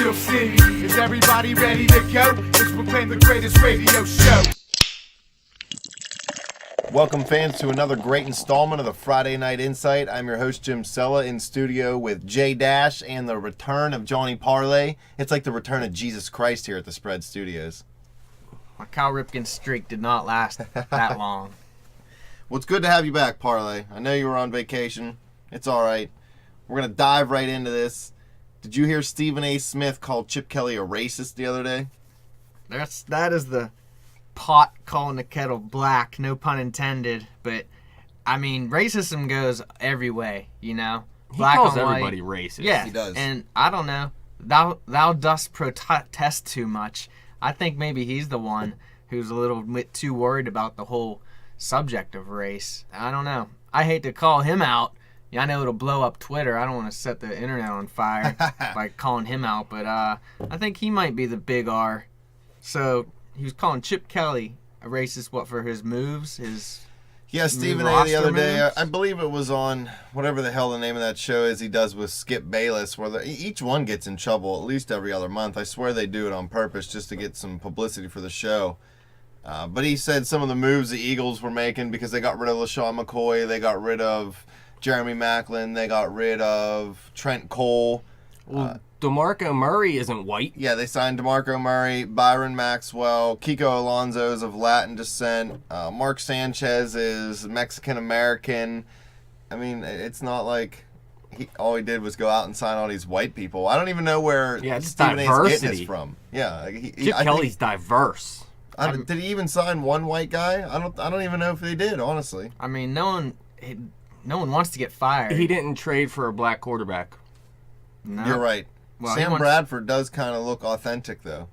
Steel City. Is everybody ready to go? It's proclaim the greatest radio show. Welcome, fans, to another great installment of the Friday Night Insight. I'm your host, Jim Sella, in studio with Jay Dash and the return of Johnny Parlay. It's like the return of Jesus Christ here at the Spread Studios. My Cal Ripken streak did not last that long. Well, it's good to have you back, Parlay. I know you were on vacation. It's all right. We're going to dive right into this. Did you hear Stephen A. Smith call Chip Kelly a racist the other day? That is the pot calling the kettle black, no pun intended. But, I mean, racism goes every way, you know? Black he calls everybody racist. Yeah, he does. And I don't know. Thou dost protest too much. I think maybe he's the one who's a little bit too worried about the whole subject of race. I don't know. I hate to call him out. Yeah, I know it'll blow up Twitter. I don't want to set the internet on fire by calling him out, but I think he might be the big R. So he was calling Chip Kelly a racist, for his moves, Yeah, Stephen A. the other day, I believe it was on whatever the hell the name of that show is he does with Skip Bayless, where each one gets in trouble at least every other month. I swear they do it on purpose just to get some publicity for the show. But he said some of the moves the Eagles were making because they got rid of LaShawn McCoy, they got rid of Jeremy Maclin, they got rid of Trent Cole. Well, DeMarco Murray isn't white. Yeah, they signed DeMarco Murray, Byron Maxwell, Kiko Alonso is of Latin descent, Mark Sanchez is Mexican-American. I mean, it's not like all he did was go out and sign all these white people. I don't even know where Stephen A. is getting this from. Yeah, Chip Kelly's diverse. Did he even sign one white guy? I don't even know if they did, honestly. I mean, no one wants to get fired. He didn't trade for a black quarterback. No. You're right. Well, Sam Bradford does kind of look authentic, though.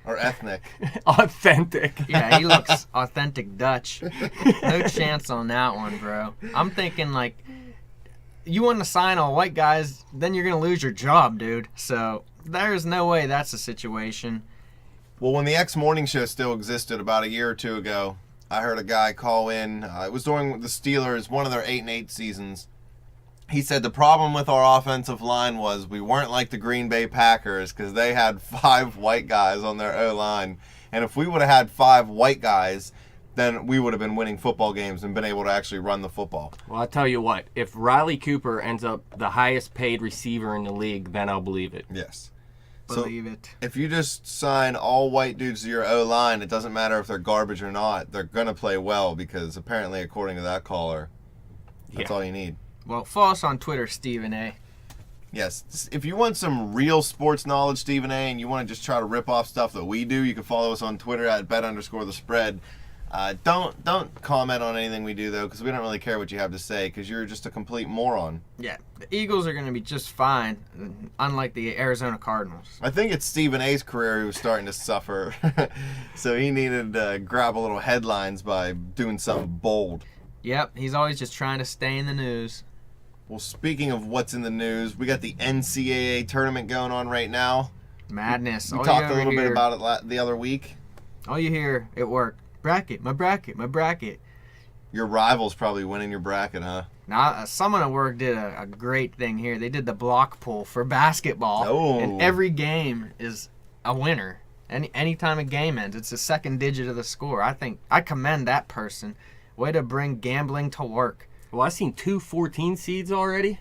Or ethnic. Authentic. Yeah, he looks authentic Dutch. No chance on that one, bro. I'm thinking, like, you want to sign all white guys, then you're going to lose your job, dude. So there's no way that's a situation. Well, when the X Morning Show still existed about a year or two ago, I heard a guy call in. It was during the Steelers, one of their 8-8 seasons. He said the problem with our offensive line was we weren't like the Green Bay Packers because they had 5 white guys on their O-line. And if we would have had 5 white guys, then we would have been winning football games and been able to actually run the football. Well, I'll tell you what. If Riley Cooper ends up the highest paid receiver in the league, then I'll believe it. Yes. Believe it. If you just sign all white dudes to your O-line, it doesn't matter if they're garbage or not. They're going to play well because apparently, according to that caller, that's all you need. Well, follow us on Twitter, Stephen A. Yes. If you want some real sports knowledge, Stephen A., and you want to just try to rip off stuff that we do, you can follow us on Twitter at bet_the_spread. Don't comment on anything we do, though, because we don't really care what you have to say, because you're just a complete moron. Yeah, the Eagles are going to be just fine, unlike the Arizona Cardinals. I think it's Stephen A.'s career who was starting to suffer, so he needed to grab a little headlines by doing something bold. Yep, he's always just trying to stay in the news. Well, speaking of what's in the news, we got the NCAA tournament going on right now. Madness. We talked a little bit about it the other week. All you hear at work, bracket, my bracket, my bracket. Your rival's probably winning your bracket, huh? Now, someone at work did a great thing here. They did the block pool for basketball. Oh. And every game is a winner. Any time a game ends, it's the second digit of the score. I commend that person. Way to bring gambling to work. Well, I've seen 2 14 seeds already.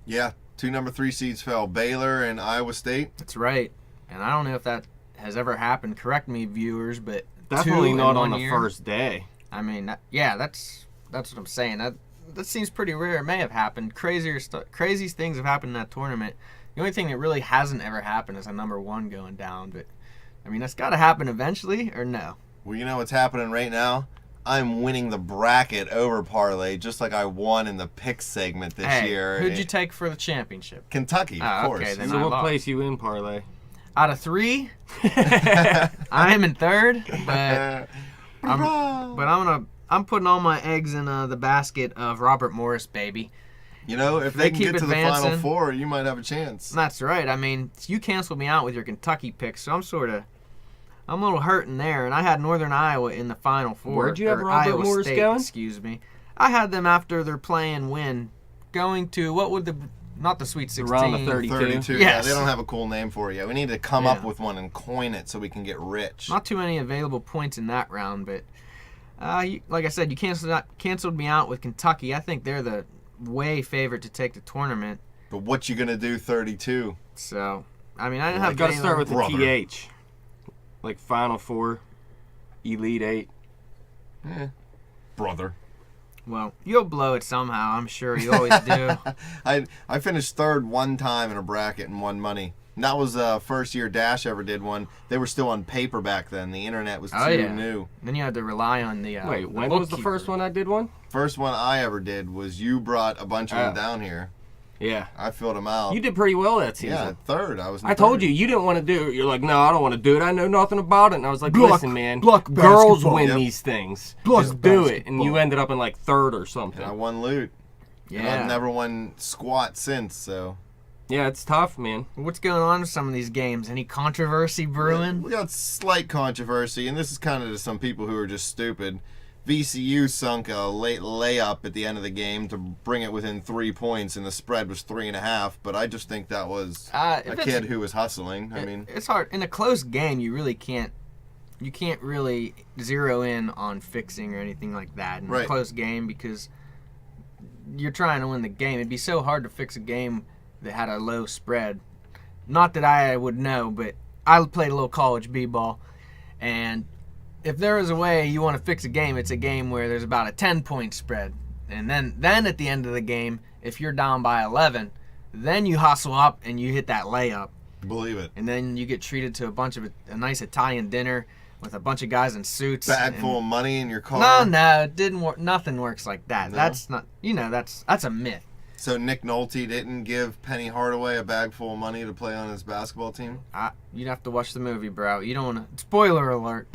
Yeah, 2 number 3 seeds fell. Baylor and Iowa State. That's right. And I don't know if that has ever happened. Correct me, viewers, but definitely not on the first day. I mean, that's what I'm saying. That seems pretty rare. It may have happened. Crazy things have happened in that tournament. The only thing that really hasn't ever happened is a number 1 going down. But, I mean, that's got to happen eventually, or no? Well, you know what's happening right now? I'm winning the bracket over Parlay, just like I won in the pick segment this year. Who'd you take for the championship? Kentucky, of course. Okay, then so what place you in, Parlay? Out of 3, I am in 3rd, but I'm putting all my eggs in the basket of Robert Morris, baby. You know, if they can get to the Final Four, you might have a chance. That's right. I mean, you canceled me out with your Kentucky pick, so I'm a little hurting there, and I had Northern Iowa in the Final Four. Where'd you have Robert Iowa Morris State, going? Excuse me. I had them after their play and win, going to, what would the not the Sweet 16. Around the 32. 32. Yeah, Yes. they don't have a cool name for it yet. We need to come up with one and coin it so we can get rich. Not too many available points in that round, but like I said, you canceled me out with Kentucky. I think they're the way favorite to take the tournament. But what you gonna do 32? So, I mean, I didn't have Got to start with the Brother. TH. Like Final Four, Elite Eight. Brother. Well, you'll blow it somehow. I'm sure you always do. I finished third one time in a bracket and won money. And that was first year Dash ever did one. They were still on paper back then. The internet was too new. Then you had to rely on the Wait, when was the first one I did one? First one I ever did was you brought a bunch of them down here. Yeah. I filled them out. You did pretty well that season. Yeah, third. I was. In I told third. you didn't want to do it. You're like, no, I don't want to do it. I know nothing about it. And I was like, listen, man, block girls basketball. win Yep. these things. Block Just do it. And basketball. you ended up in like third or something. And I won loot. And Yeah. I've never won squat since. So Yeah, it's tough, man. What's going on with some of these games? Any controversy brewing? we got slight controversy, and this is kind of to some people who are just stupid. VCU sunk a late layup at the end of the game to bring it within 3 points, and the spread was 3.5. But I just think that was a If it's- kid who was hustling. I mean, it's hard in a close game. You really can't. You can't really zero in on fixing or anything like that in a Right. close game because you're trying to win the game. It'd be so hard to fix a game that had a low spread. Not that I would know, but I played a little college b-ball, and if there is a way you want to fix a game, it's a game where there's about a 10-point spread. And then at the end of the game, if you're down by 11, then you hustle up and you hit that layup. believe it. And then you get treated to a nice Italian dinner with a bunch of guys in suits. Bag and- full of money in your car. No, it didn't work. Nothing works like that. No? That's not. That's a myth. So Nick Nolte didn't give Penny Hardaway a bag full of money to play on his basketball team? You'd have to watch the movie, bro. You don't want to. Spoiler alert.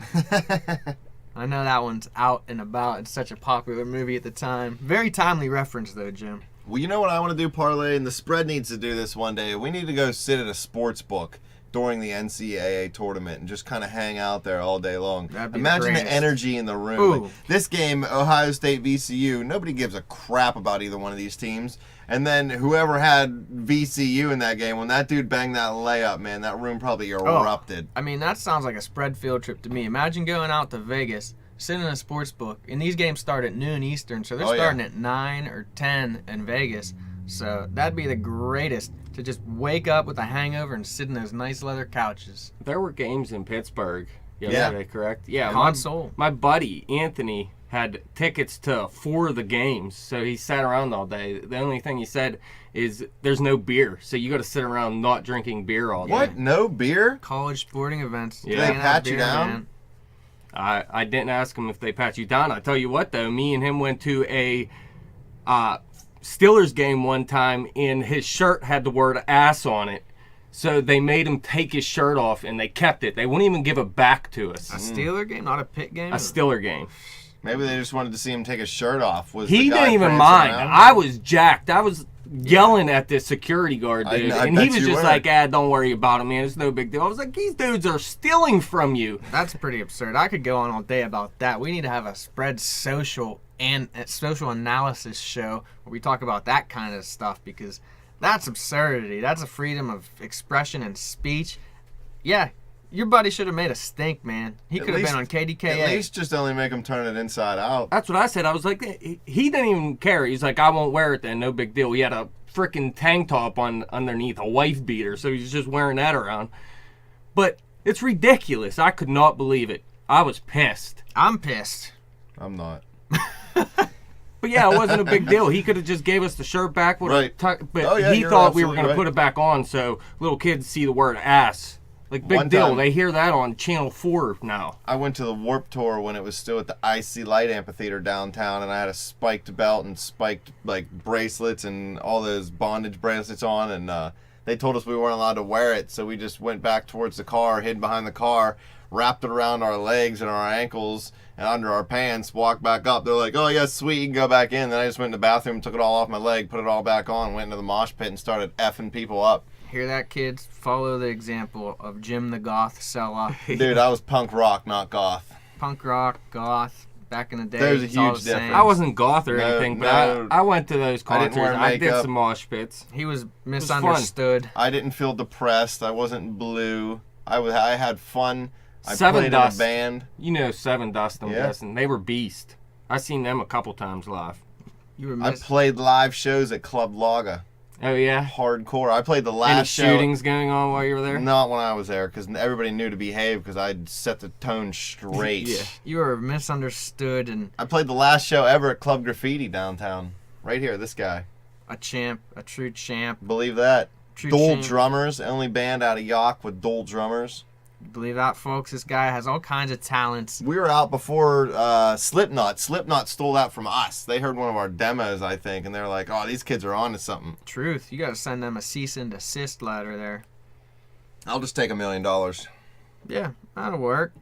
I know that one's out and about. It's such a popular movie at the time. Very timely reference, though, Jim. Well, you know what I want to do, Parlay, and the spread needs to do this one day. We need to go sit at a sports book during the NCAA tournament and just kind of hang out there all day long. That'd be Imagine the greatest. energy in the room. Ooh. Like, this game, Ohio State VCU, nobody gives a crap about either one of these teams. And then whoever had VCU in that game, when that dude banged that layup, man, that room probably erupted. I mean, that sounds like a spread field trip to me. Imagine going out to Vegas, sitting in a sports book, and these games start at noon Eastern, so they're Oh, yeah. starting at 9 or 10 in Vegas. So that'd be the greatest, to just wake up with a hangover and sit in those nice leather couches. There were games in Pittsburgh yesterday, correct? Yeah. Console. My buddy, Anthony, had tickets to 4 of the games, so he sat around all day. The only thing he said is there's no beer, so you got to sit around not drinking beer all day. What? No beer? College sporting events. Yeah. Can't They have pat you beer, down? man. I didn't ask him if they pat you down. I tell you what, though, me and him went to a Steelers game one time, and his shirt had the word ass on it. So they made him take his shirt off, and they kept it. They wouldn't even give it back to us. A Steeler game, not a pit game? A Steeler game. Maybe they just wanted to see him take his shirt off. Was He the guy didn't even prancing mind. around? I was jacked. I was yelling at this security guard I- dude, I and he bet was you just were. like, don't worry about it, man. It's no big deal. I was like, these dudes are stealing from you. That's pretty absurd. I could go on all day about that. We need to have a spread social analysis show where we talk about that kind of stuff because that's absurdity. That's a freedom of expression and speech. Yeah, your buddy should have made a stink, man. He At could have least- been on KDKA. At least just only make him turn it inside out. That's what I said. I was like, he didn't even care. He's like, I won't wear it then. No big deal. He had a freaking tank top on underneath, a wife beater, so he's just wearing that around. But it's ridiculous. I could not believe it. I was pissed. I'm pissed. I'm not. But yeah, it wasn't a big deal. He could have just gave us the shirt back. Right. But Oh, yeah, he you're thought we were absolutely going right. to put it back on so little kids see the word ass. Like, big One deal. time- They hear that on Channel 4 now. I went to the Warp Tour when it was still at the IC Light Amphitheater downtown, and I had a spiked belt and spiked like bracelets and all those bondage bracelets on, and they told us we weren't allowed to wear it, so we just went back towards the car, hid behind the car, wrapped it around our legs and our ankles and under our pants, walked back up. They're like, "Oh yeah, sweet, you can go back in." Then I just went in the bathroom, took it all off my leg, put it all back on, went into the mosh pit and started effing people up. Hear that, kids? Follow the example of Jim the Goth Sella. Dude, I was punk rock, not goth. Punk rock, goth, back in the day. There's a it's all huge the same. difference. I wasn't goth or No, anything, but no. I went to those I didn't concerts. wear I did makeup. some mosh pits. He was fun. misunderstood. I didn't feel depressed. I wasn't blue. I had fun. I Seven played Dust. in a band. You know Seven Dust, I'm Yeah. guessing. They were beast. I seen them a couple times live. You were I played live shows at Club Laga. Oh, yeah? Hardcore. I played the Any last show. shootings going on while you were there? Not when I was there, because everybody knew to behave, because I'd set the tone straight. Yeah. You were misunderstood and I played the last show ever at Club Graffiti downtown. Right here, this guy. a champ, a true champ. Believe that. True Dual champ. drummers, only band out of York with dual drummers. Believe that, folks. This guy has all kinds of talents. We were out before Slipknot. Slipknot stole that from us. They heard one of our demos, I think, and they're like, oh, these kids are on to something. Truth. You got to send them a cease and desist letter there. I'll just take $1 million. Yeah, that'll work.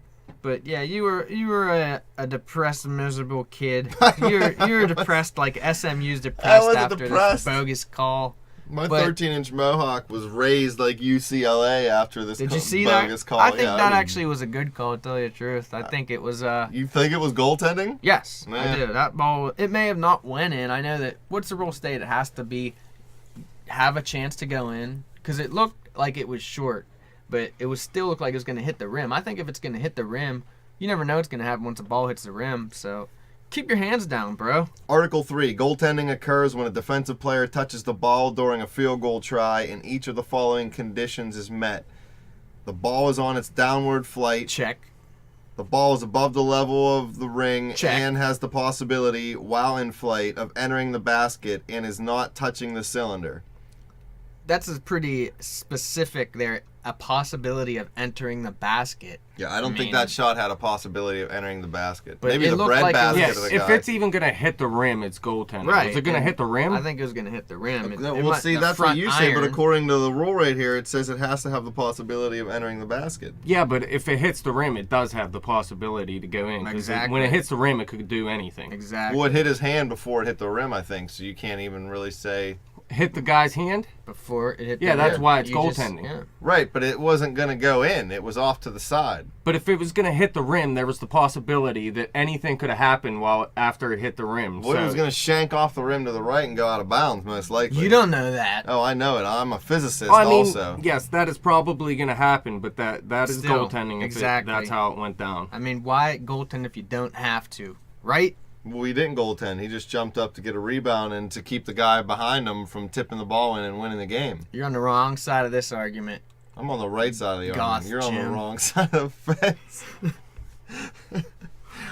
But yeah, you were a depressed, miserable kid. You're depressed like SMU's depressed wasn't after depressed. this bogus call. My But- 13-inch mohawk was raised like UCLA after this Did you see that? bogus call. I think Yeah, that was- actually was a good call, to tell you the truth. I think it was You think it was goaltending? yes, I Nah. do. That ball, it may have not went in. I know that. What's the rule state? It has to have a chance to go in because it looked like it was short, but it was still looked like it was going to hit the rim. I think if it's going to hit the rim, you never know what's going to happen once the ball hits the rim. So keep your hands down, bro. Article 3. Goaltending occurs when a defensive player touches the ball during a field goal try and each of the following conditions is met. The ball is on its downward flight. Check. The ball is above the level of the ring Check. and has the possibility, while in flight, of entering the basket and is not touching the cylinder. That's a pretty specific there. A possibility of entering the basket. Yeah, I don't think mean- that shot had a possibility of entering the basket. But Maybe it the looked bread like it was- basket Yeah, of the if guy. it's even going to hit the rim, it's goaltending. Right. Is it going to and hit the rim? I think it was going to hit the rim. Well, see, the that's what front you say, but iron- according to the rule right here, it says it has to have the possibility of entering the basket. Yeah, but if it hits the rim, it does have the possibility to go in. 'Cause Exactly. when it hits the rim, it could do anything. Exactly. Well, it hit his hand before it hit the rim, I think, so you can't even really say... Hit the guy's hand? Before it hit Yeah, the that's rim. why it's You just- goaltending. yeah. Right, but it wasn't going to go in. It was off to the side. But if it was going to hit the rim, there was the possibility that anything could have happened after it hit the rim. Well, it was going to shank off the rim to the right and go out of bounds, most likely. You don't know that. Oh, I know it. I'm a physicist I mean, also. yes, that is probably going to happen, but that is Still, goaltending. exactly. That's how it went down. I mean, why goaltend if you don't have to, right? Well, he didn't goaltend. He just jumped up to get a rebound and to keep the guy behind him from tipping the ball in and winning the game. You're on the wrong side of this argument. I'm on the right side of the Goth argument. You're on the Jim. wrong side of the fence.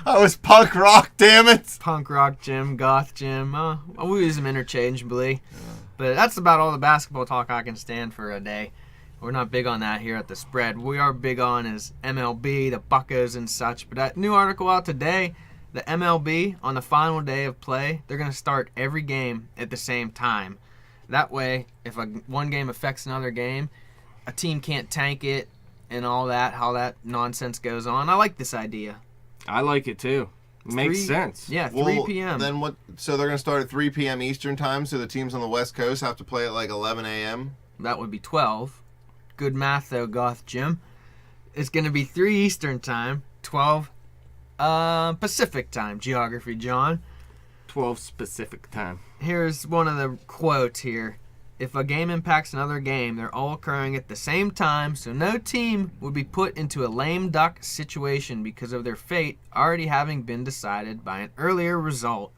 I was punk rock, damn it! Punk rock Jim, goth Jim. We use them interchangeably. But that's about all the basketball talk I can stand for a day. We're not big on that here at the Spread. We are big on is MLB, the Buccos and such. But that new article out today, the MLB, on the final day of play, they're going to start every game at the same time. That way, if one game affects another game, a team can't tank it and all that, how that nonsense goes on. I like this idea. I like it too. Makes sense. Yeah, 3 Well, p.m. Then what? So they're going to start at 3 p.m. Eastern time, so the teams on the West Coast have to play at like 11 a.m.? That would be 12. Good math, though, Goth Jim. It's going to be 3 Eastern time, 12 Pacific time. Geography, John. 12 specific time. Here's one of the quotes here. If a game impacts another game, they're all occurring at the same time, so no team would be put into a lame duck situation because of their fate already having been decided by an earlier result.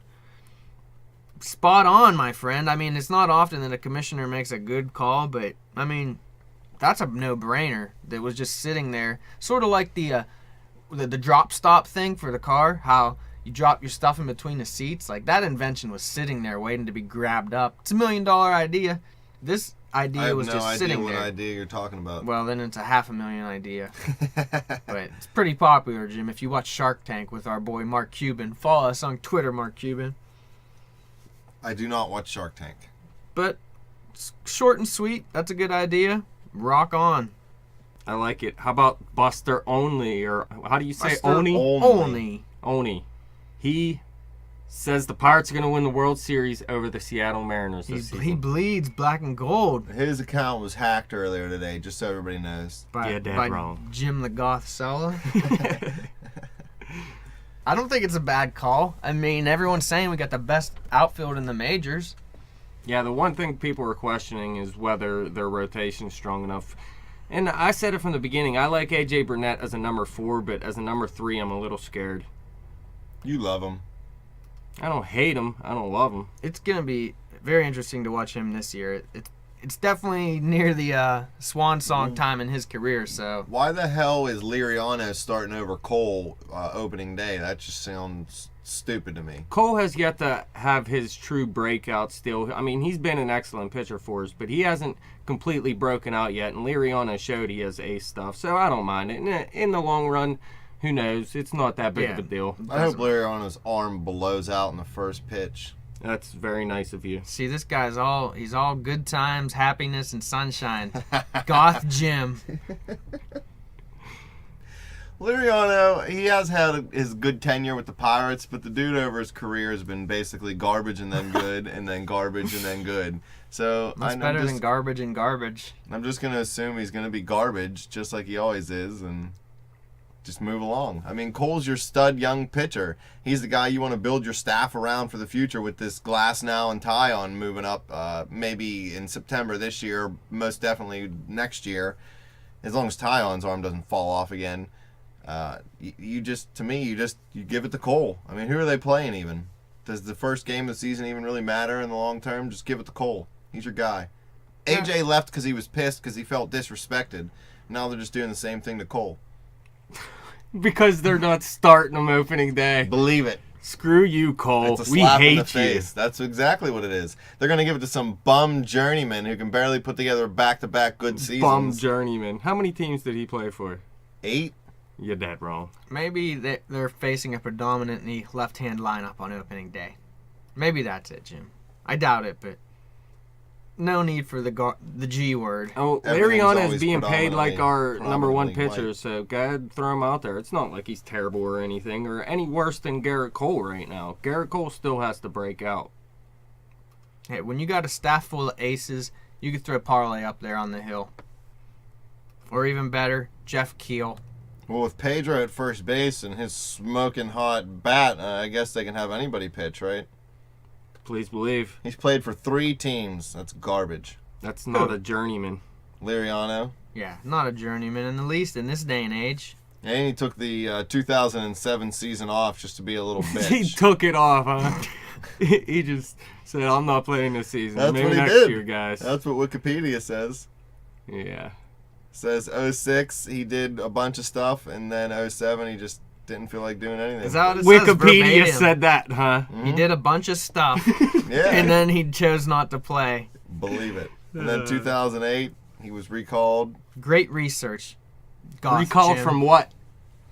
Spot on, my friend. I mean, it's not often that a commissioner makes a good call, but, I mean, that's a no-brainer that was just sitting there. Sort of like the drop stop thing for the car, how you drop your stuff in between the seats. Like, that invention was sitting there waiting to be grabbed up. It's $1 million idea. This I idea have was no just idea sitting what there. idea you're talking about. Well, then it's a $500,000 idea. But it's pretty popular, Jim. If you watch Shark Tank with our boy Mark Cuban, follow us on Twitter, Mark Cuban. I do not watch Shark Tank. But it's short and sweet. That's a good idea. Rock on. I like it. How about Buster Only, or how do you say Buster Oni? Only. Oni. He says the Pirates are going to win the World Series over the Seattle Mariners this He season. bleeds black and gold. His account was hacked earlier today, just so everybody knows. By, Yeah, dead by wrong. Jim the Goth Sella. I don't think it's a bad call. I mean, everyone's saying we got the best outfield in the majors. Yeah, the one thing people are questioning is whether their rotation's strong enough. And I said it from the beginning. I like A.J. Burnett as a number 4, but as a number 3, I'm a little scared. You love him. I don't hate him. I don't love him. It's going to be very interesting to watch him this year. It's definitely near the swan song time in his career, so... Why the hell is Liriano starting over Cole opening day? That just sounds stupid to me. Cole has yet to have his true breakout still. I mean, he's been an excellent pitcher for us, but he hasn't completely broken out yet, and Liriano showed he has ace stuff, so I don't mind it. In the long run, who knows? It's not that big of a deal. I hope Liriano's arm blows out in the first pitch. That's very nice of you. See, this guy's he's all good times, happiness, and sunshine. Goth Jim. Liriano, he has had his good tenure with the Pirates, but the dude over his career has been basically garbage and then good, and then garbage and then good. So That's better than garbage and garbage. I'm just going to assume he's going to be garbage, just like he always is, and just move along. I mean, Cole's your stud young pitcher. He's the guy you want to build your staff around for the future with this Glasnow and Tyon moving up maybe in September this year, most definitely next year, as long as Tyon's arm doesn't fall off again. You give it to Cole. I mean, who are they playing even? Does the first game of the season even really matter in the long term? Just give it to Cole. He's your guy. Yeah. AJ left because he was pissed because he felt disrespected. Now they're just doing the same thing to Cole. Because they're not starting him opening day. Believe it. Screw you, Cole. It's a We slap in the hate face. That's exactly what it is. They're going to give it to some bum journeyman who can barely put together back-to-back good you. seasons. Bum journeyman. How many teams did he play for? 8? You're dead wrong. Maybe they're facing a predominantly left-hand lineup on opening day. Maybe that's it, Jim. I doubt it, but no need for the G word. Oh, Everything's Liriano is always being paid like our number 1 predominantly pitcher, white. so go ahead and throw him out there. It's not like he's terrible or anything, or any worse than Garrett Cole right now. Garrett Cole still has to break out. Hey, when you got a staff full of aces, you could throw Parlay up there on the hill. Or even better, Jeff Keel. Well, with Pedro at first base and his smoking hot bat, I guess they can have anybody pitch, right? Please believe. He's played for 3 teams. That's garbage. That's not a journeyman. Liriano. Yeah, not a journeyman in the least in this day and age. And he took the 2007 season off just to be a little bitch. He took it off, huh? He just said, I'm not playing this season. That's Maybe what he next did. year, guys. That's what Wikipedia says. Yeah. Says 06, he did a bunch of stuff, and then 07, he just didn't feel like doing anything. Is that what it says Wikipedia verbatim? said that, huh? He did a bunch of stuff, Yeah, and then he chose not to play. believe it. And then 2008, he was recalled. Great research. Goth Recalled Jim. from what?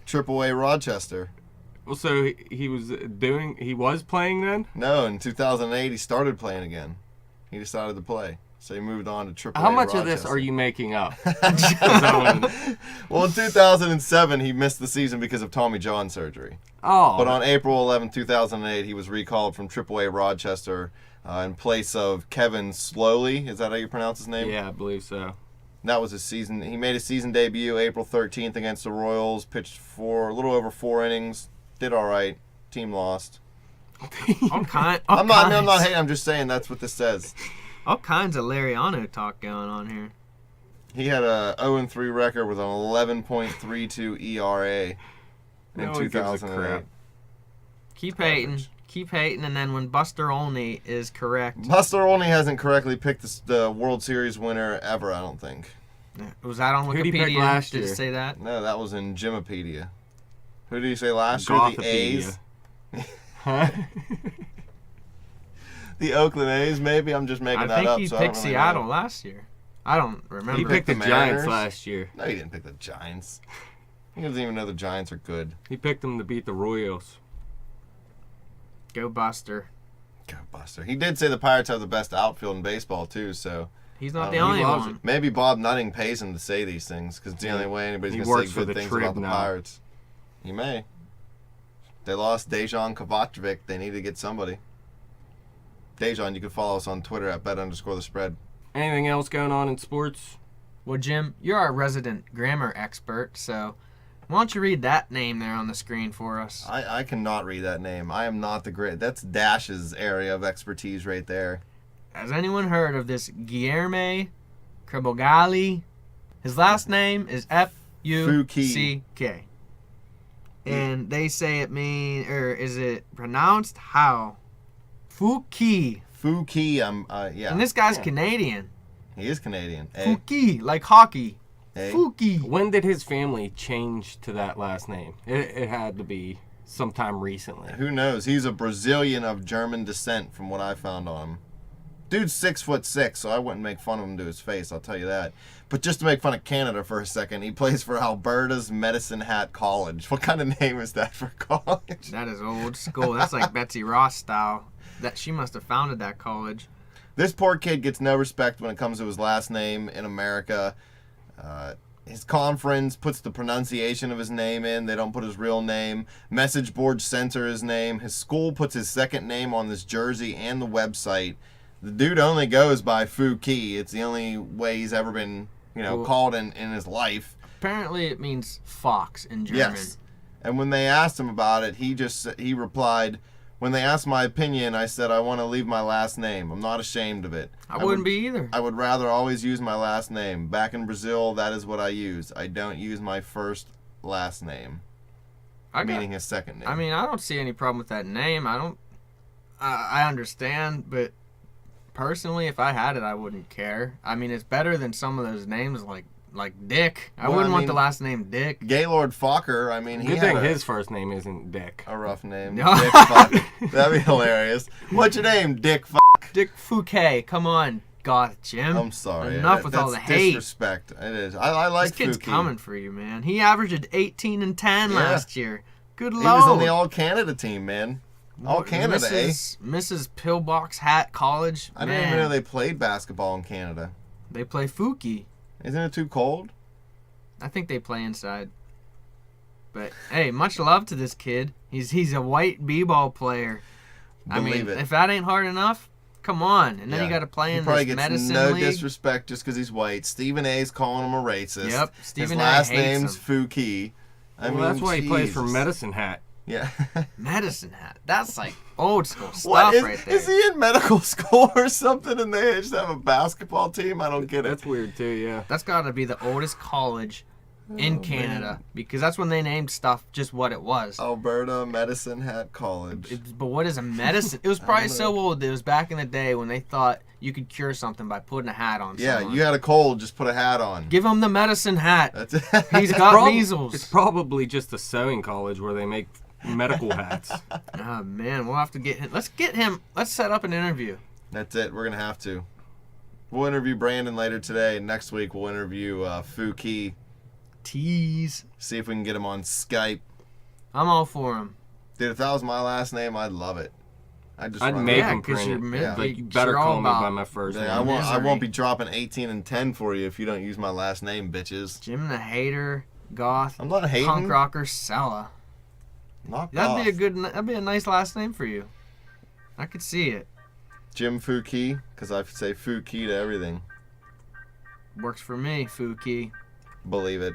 AAA Rochester. Well, so he was playing then? No, in 2008, he started playing again. He decided to play. So he moved on to AAA How much Rochester. of this are you making up? Well, in 2007, he missed the season because of Tommy John surgery. Oh. But on April 11, 2008, he was recalled from AAA Rochester in place of Kevin Slowly. Is that how you pronounce his name? Yeah, I believe so. That was his season. He made his season debut April 13th against the Royals. Pitched for a little over 4 innings. Did all right. Team lost. I'm I'm not hating. I'm just saying that's what this says. All kinds of Liriano talk going on here. He had a 0-3 record with an 11.32 ERA in No one gives a 2008. crap. Keep hating, and then when Buster Olney is correct. Buster only hasn't correctly picked the World Series winner ever, I don't think. Was that on Who'd he pick Wikipedia? last Did it year? say that? No, that was in Gymopedia. Who did he say last year? The A's? Huh? The Oakland A's, maybe? I'm just making I that think up. he so I picked don't really Seattle know. last year. I don't remember. He picked the the Giants Mariners? last year. No, he didn't pick the Giants. He doesn't even know the Giants are good. He picked them to beat the Royals. Go Buster. Go Buster. He did say the Pirates have the best outfield in baseball, too, so He's not Oh, the he only loves one. maybe Bob Nutting pays him to say these things because it's the only way anybody's He going to works say for good the things Trib about the now. Pirates. He may. They lost Dejan Kovacevic. They need to get somebody. Dejan, you can follow us on Twitter at bet_the_spread. Anything else going on in sports? Well, Jim, you're our resident grammar expert, so Why don't you read that name there on the screen for us? I cannot read that name. I am not the great. That's Dash's area of expertise right there. Has anyone heard of this Guilherme Crebogali? His last name is F-U-C-K. And they say it is it pronounced how? Fuki. Fuki, yeah. And this guy's Canadian. He is Canadian. Fuki, like hockey. Hey. Fuki. When did his family change to that last name? It had to be sometime recently. Who knows? He's a Brazilian of German descent, from what I found on him. Dude's 6'6", so I wouldn't make fun of him to his face, I'll tell you that. But just to make fun of Canada for a second, he plays for Alberta's Medicine Hat College. What kind of name is that for college? That is old school. That's like Betsy Ross style. That she must have founded that college. This poor kid gets no respect when it comes to his last name in America. His conference puts the pronunciation of his name in. They don't put his real name. Message boards censor his name. His school puts his second name on this jersey and the website. The dude only goes by Fuki. It's the only way he's ever been, called in his life. Apparently it means fox in German. Yes. And when they asked him about it, he replied, "When they asked my opinion, I said I want to leave my last name. I'm not ashamed of it. I wouldn't be either. I would rather always use my last name. Back in Brazil, that is what I use. I don't use my last name." Meaning his second name. I mean, I don't see any problem with that name. I understand, but personally, if I had it, I wouldn't care. I mean, it's better than some of those names like Dick. I wouldn't want the last name Dick. Gaylord Fokker, he Good had thing his first name isn't Dick. a rough name. No. Dick Fuck. That'd be hilarious. What's your name, Dick Fuck? Dick Fouquet. Come on, God, Jim. I'm sorry. Enough with all the That's hate. disrespect. It is. I like This kid's Fuki. coming for you, man. He averaged 18 and 10 last year. Good lord. He was on the All-Canada team, man. All-Canada, Mrs. Pillbox Hat College. I didn't even know they played basketball in Canada. They play Fuki. Isn't it too cold? I think they play inside. But hey, much love to this kid. He's a white b-ball player. Believe it. If that ain't hard enough, come on. And then you got to play in probably this gets medicine no league. disrespect just because he's white. Stephen A's calling him a racist. Yep, Stephen His A last hates name's Fuki. That's why he plays for Jesus. Medicine Hat. Yeah. Medicine Hat. That's like old school stuff What is, right there. is he in medical school or something and they just have a basketball team? I don't get it. That's weird too, yeah. That's got to be the oldest college in Canada because that's when they named stuff just what it was. Alberta Medicine Hat College. But what is a medicine? It was probably so old. It was back in the day when they thought you could cure something by putting a hat on someone. You had a cold, just put a hat on. Give him the medicine hat. That's it. He's got measles. It's probably just a sewing college where they make medical hats. Oh, man. We'll have to get him. Let's set up an interview. That's it. We're going to have to. We'll interview Brandon later today. Next week, we'll interview Fuki. Tease. See if we can get him on Skype. I'm all for him. Dude, if that was my last name, I'd love it. I'd make Yeah, him 'cause print you're it. mid- Like, you better you're all call me by about my first Yeah, name. I Misery. won't be dropping 18 and 10 for you if you don't use my last name, bitches. Jim the Hater, Goth, I'm not hating. Punk Rocker, Sella. Knock That'd be off. that'd be a nice last name for you. I could see it. Jim Fuki, because I say Fuki to everything. Works for me, Fuki. Believe it.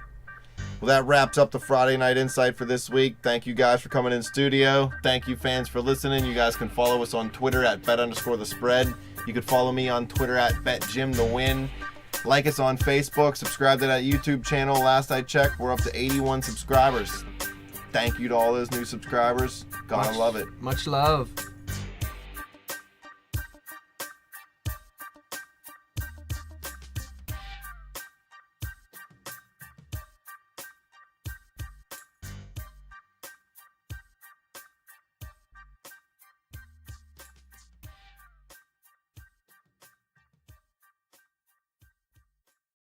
Well, that wraps up the Friday Night Insight for this week. Thank you guys for coming in studio. Thank you, fans, for listening. You guys can follow us on Twitter at bet_the_spread. You can follow me on Twitter at betjimthewin. Like us on Facebook. Subscribe to that YouTube channel. Last I checked, we're up to 81 subscribers. Thank you to all those new subscribers. Gotta love it. Much love.